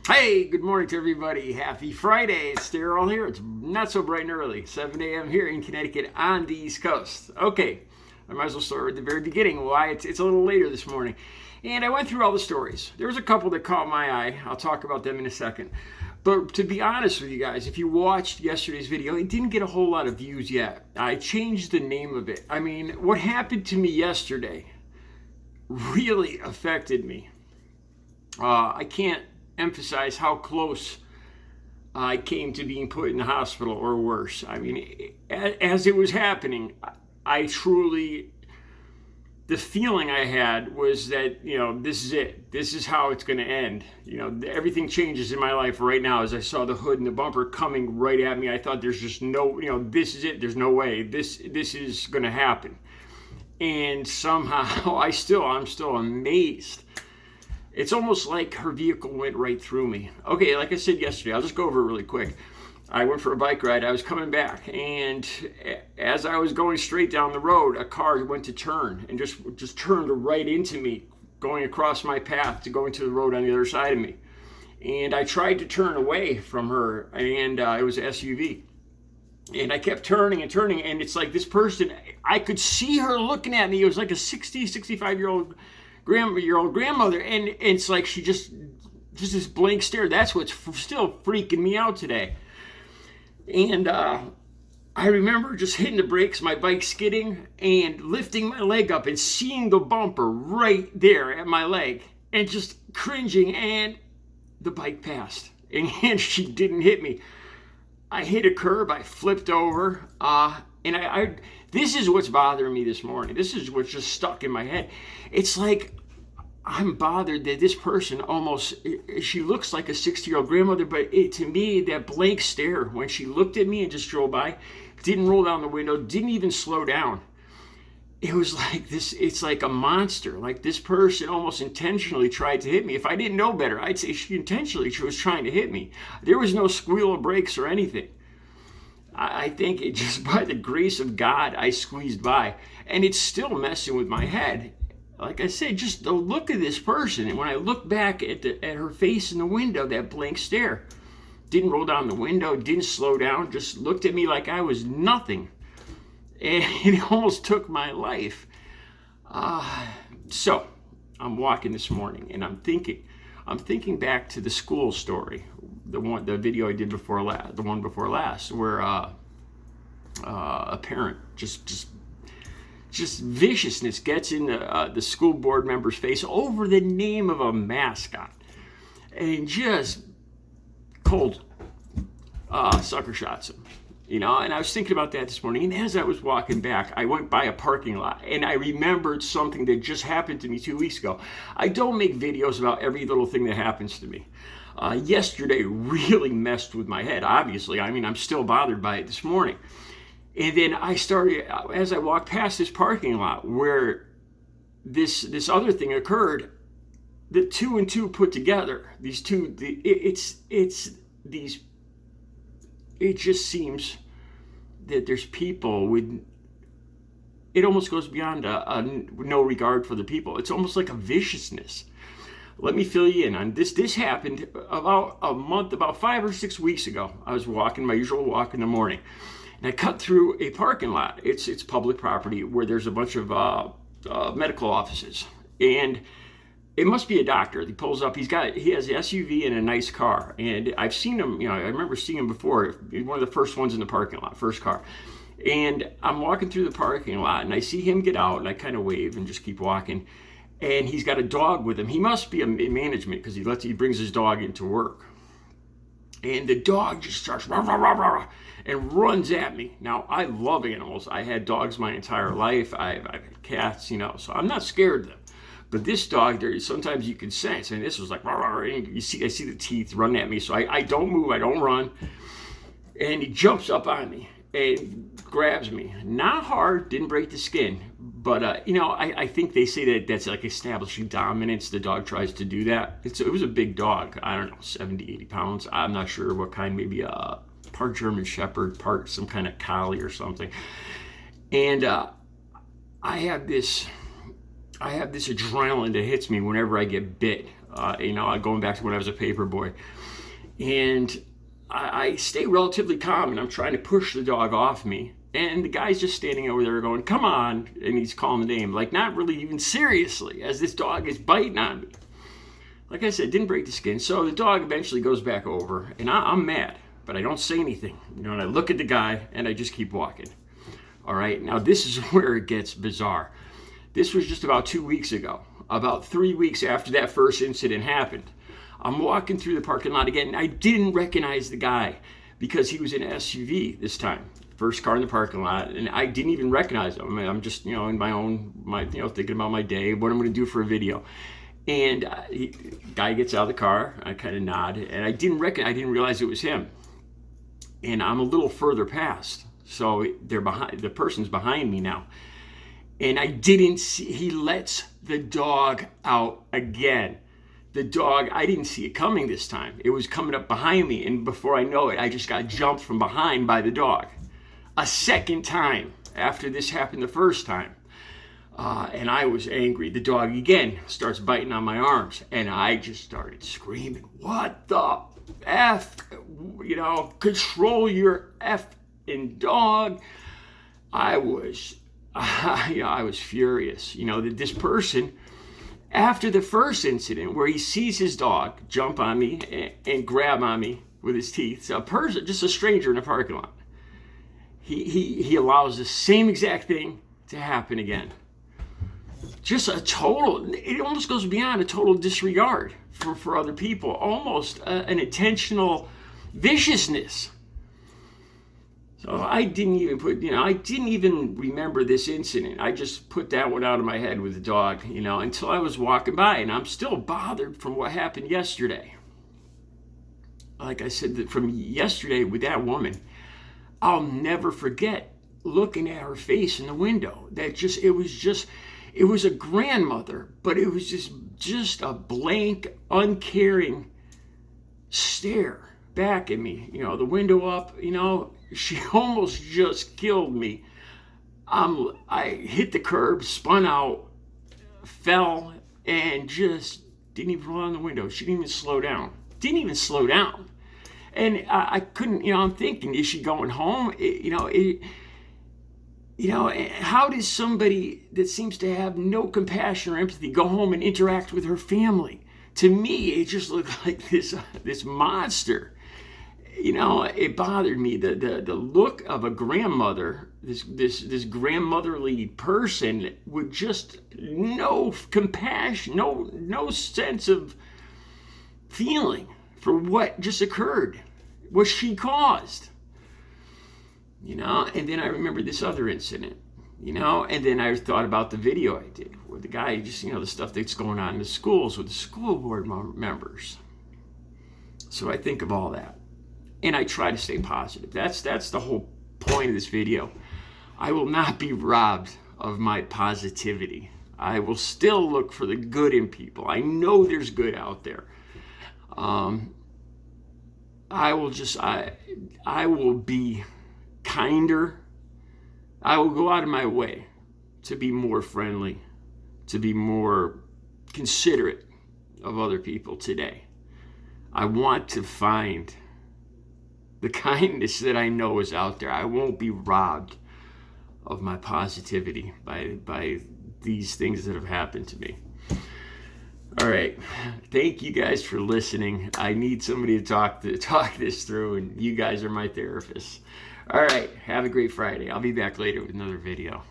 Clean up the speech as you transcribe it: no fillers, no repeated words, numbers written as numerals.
Hey, good morning to everybody. Happy Friday. It's Darryl here. It's not so bright and early. 7 a.m. here in Connecticut on the East Coast. Okay, I might as well start at the very beginning. Why it's a little later this morning. And I went through all the stories. There was a couple that caught my eye. I'll talk about them in a second. But to be honest with you guys, if you watched yesterday's video, it didn't get a whole lot of views yet. I changed the name of it. I mean, what happened to me yesterday really affected me. I can't emphasize how close I came to being put in the hospital or worse. I mean, as it was happening, I truly, the feeling I had was that, this is it. This is how it's going to end. Everything changes in my life right now. As I saw the hood and the bumper coming right at me, I thought there's just no, this is it. There's no way. This is going to happen. And somehow I'm still amazed. It's almost like her vehicle went right through me. Okay, like I said yesterday, I'll just go over it really quick. I went for a bike ride. I was coming back, and as I was going straight down the road, a car went to turn and just turned right into me, going across my path to go into the road on the other side of me. And I tried to turn away from her, and it was an SUV. And I kept turning, and it's like this person, I could see her looking at me. It was like a 60, 65-year-old grandmother, and it's like she just this blank stare. That's what's still freaking me out today. And I remember just hitting the brakes, my bike skidding, and lifting my leg up and seeing the bumper right there at my leg, and just cringing, and the bike passed, and she didn't hit me. I hit a curb, I flipped over, and I this is what's bothering me this morning. This is what's just stuck in my head. It's like I'm bothered that this person she looks like a 60-year-old grandmother, but to me, that blank stare when she looked at me and just drove by, didn't roll down the window, didn't even slow down. It was like this, it's like a monster. Like this person almost intentionally tried to hit me. If I didn't know better, I'd say she was trying to hit me. There was no squeal of brakes or anything. I think it just by the grace of God, I squeezed by, and it's still messing with my head. Like I said, just the look of this person, and when I look back at her face in the window, that blank stare, didn't roll down the window, didn't slow down, just looked at me like I was nothing, and it almost took my life. So I'm walking this morning, and I'm thinking back to the school story, the video I did before last, the one before last, where a parent just viciousness gets in the school board member's face over the name of a mascot, and just cold sucker shots him. And I was thinking about that this morning, and as I was walking back, I went by a parking lot, and I remembered something that just happened to me 2 weeks ago. I don't make videos about every little thing that happens to me. Yesterday really messed with my head, obviously. I mean, I'm still bothered by it this morning. And then I started, as I walked past this parking lot where this other thing occurred, the two and two put together, these two, it just seems that there's people with, it almost goes beyond a no regard for the people. It's almost like a viciousness. Let me fill you in on this. This happened about 5 or 6 weeks ago. I was walking my usual walk in the morning, and I cut through a parking lot. It's public property where there's a bunch of medical offices, and it must be a doctor. He pulls up. He has an SUV and a nice car, and I've seen him. I remember seeing him before. One of the first ones in the parking lot, first car. And I'm walking through the parking lot, and I see him get out, and I kind of wave and just keep walking. And he's got a dog with him. He must be in management because he brings his dog into work. And the dog just starts rah, rah, rah, rah, and runs at me. Now, I love animals. I had dogs my entire life. I've had cats, so I'm not scared of them. But this dog, sometimes you can sense, and this was like, rah, rah, rah, and I see the teeth run at me. So I don't move, I don't run. And he jumps up on me and grabs me. Not hard, didn't break the skin. But, I think they say that that's like establishing dominance. The dog tries to do that. It was a big dog. I don't know, 70, 80 pounds. I'm not sure what kind, maybe a part German Shepherd, part some kind of collie or something. And I have this adrenaline that hits me whenever I get bit. going back to when I was a paper boy. And I stay relatively calm, and I'm trying to push the dog off me. And the guy's just standing over there going, come on, and he's calling the name, like not really even seriously, as this dog is biting on me. Like I said, didn't break the skin. So the dog eventually goes back over, and I'm mad, but I don't say anything. And I look at the guy, and I just keep walking. All right, now this is where it gets bizarre. This was just about 2 weeks ago, about 3 weeks after that first incident happened. I'm walking through the parking lot again, and I didn't recognize the guy because he was in an SUV this time. First car in the parking lot, and I didn't even recognize him. I mean, I'm just, in my thinking about my day, what I'm going to do for a video. And guy gets out of the car, I kind of nod, and I didn't realize it was him. And I'm a little further past, so the person's behind me now. And I didn't see, he lets the dog out again. The dog, I didn't see it coming this time. It was coming up behind me, and before I know it, I just got jumped from behind by the dog. A second time after this happened the first time. And I was angry. The dog again starts biting on my arms, and I just started screaming, what the F? Control your effing dog. I was furious. That this person, after the first incident where he sees his dog jump on me and grab on me with his teeth, just a stranger in a parking lot, he allows the same exact thing to happen again. Just it almost goes beyond a total disregard for other people, almost an intentional viciousness. So I didn't even remember this incident. I just put that one out of my head with the dog, until I was walking by, and I'm still bothered from what happened yesterday. Like I said, from yesterday with that woman, I'll never forget looking at her face in the window. It was a grandmother, but it was just a blank, uncaring stare back at me. The window up, she almost just killed me. I hit the curb, spun out, fell, and just didn't even roll down the window. She didn't even slow down. And I couldn't, I'm thinking, is she going home? How does somebody that seems to have no compassion or empathy go home and interact with her family? To me, it just looked like this monster. It bothered me. The look of a grandmother, this grandmotherly person with just no compassion, no sense of feeling for what just occurred, what she caused. And then I remember this other incident, and then I thought about the video I did where the guy just, the stuff that's going on in the schools with the school board members. So I think of all that, and I try to stay positive. That's the whole point of this video. I will not be robbed of my positivity. I will still look for the good in people. I know there's good out there. I will be kinder. I will go out of my way to be more friendly, to be more considerate of other people today. I want to find the kindness that I know is out there. I won't be robbed of my positivity by these things that have happened to me. All right. Thank you guys for listening. I need somebody to talk this through, and you guys are my therapists. All right. Have a great Friday. I'll be back later with another video.